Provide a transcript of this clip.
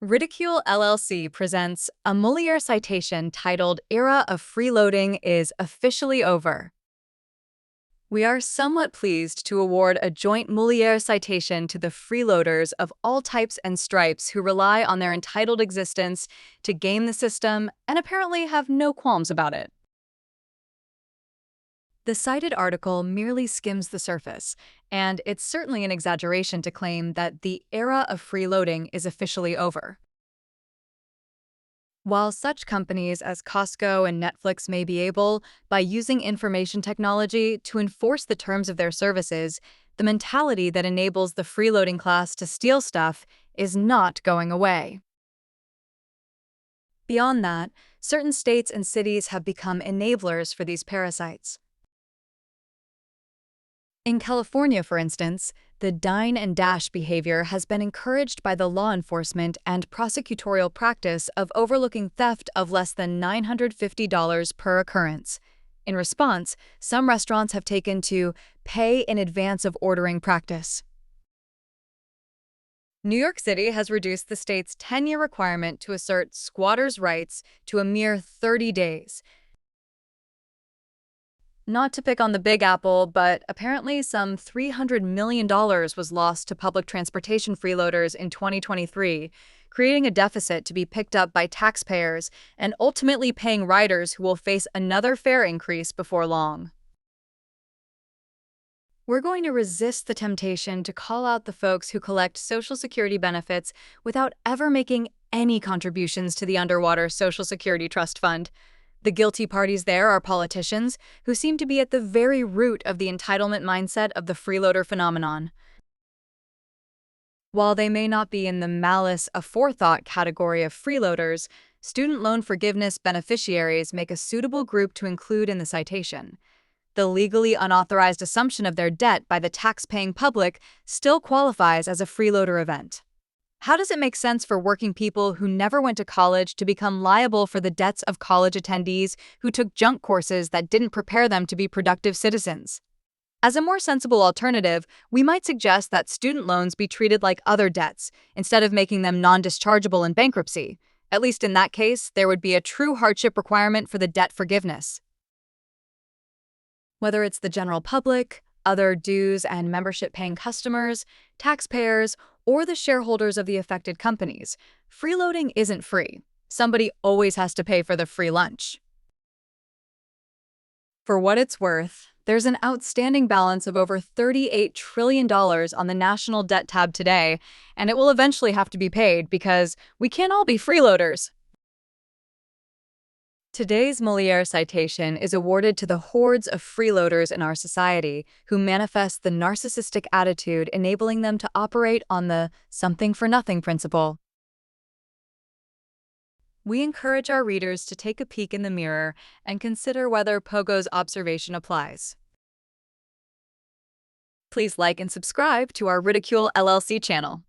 Ridicule LLC presents a Molière citation titled "Era of Freeloading is Officially Over." We are somewhat pleased to award a joint Molière citation to the freeloaders of all types and stripes who rely on their entitled existence to game the system and apparently have no qualms about it. The cited article merely skims the surface, and it's certainly an exaggeration to claim that the era of freeloading is officially over. While such companies as Costco and Netflix may be able, by using information technology, to enforce the terms of their services, the mentality that enables the freeloading class to steal stuff is not going away. Beyond that, certain states and cities have become enablers for these parasites. In California, for instance, the dine-and-dash behavior has been encouraged by the law enforcement and prosecutorial practice of overlooking theft of less than $950 per occurrence. In response, some restaurants have taken to pay in advance of ordering practice. New York City has reduced the state's 10-year requirement to assert squatters' rights to a mere 30 days. Not to pick on the Big Apple, but apparently some $300 million was lost to public transportation freeloaders in 2023, creating a deficit to be picked up by taxpayers and ultimately paying riders who will face another fare increase before long. We're going to resist the temptation to call out the folks who collect Social Security benefits without ever making any contributions to the underwater Social Security Trust Fund. The guilty parties there are politicians who seem to be at the very root of the entitlement mindset of the freeloader phenomenon. While they may not be in the malice aforethought category of freeloaders, student loan forgiveness beneficiaries make a suitable group to include in the citation. The legally unauthorized assumption of their debt by the tax-paying public still qualifies as a freeloader event. How does it make sense for working people who never went to college to become liable for the debts of college attendees who took junk courses that didn't prepare them to be productive citizens? As a more sensible alternative, we might suggest that student loans be treated like other debts, instead of making them non-dischargeable in bankruptcy. At least in that case, there would be a true hardship requirement for the debt forgiveness. Whether it's the general public, other dues and membership-paying customers, taxpayers, or the shareholders of the affected companies, freeloading isn't free. Somebody always has to pay for the free lunch. For what it's worth, there's an outstanding balance of over $38 trillion on the national debt tab today, and it will eventually have to be paid because we can't all be freeloaders. Today's Molière citation is awarded to the hordes of freeloaders in our society who manifest the narcissistic attitude enabling them to operate on the something-for-nothing principle. We encourage our readers to take a peek in the mirror and consider whether Pogo's observation applies. Please like and subscribe to our Ridicule LLC channel.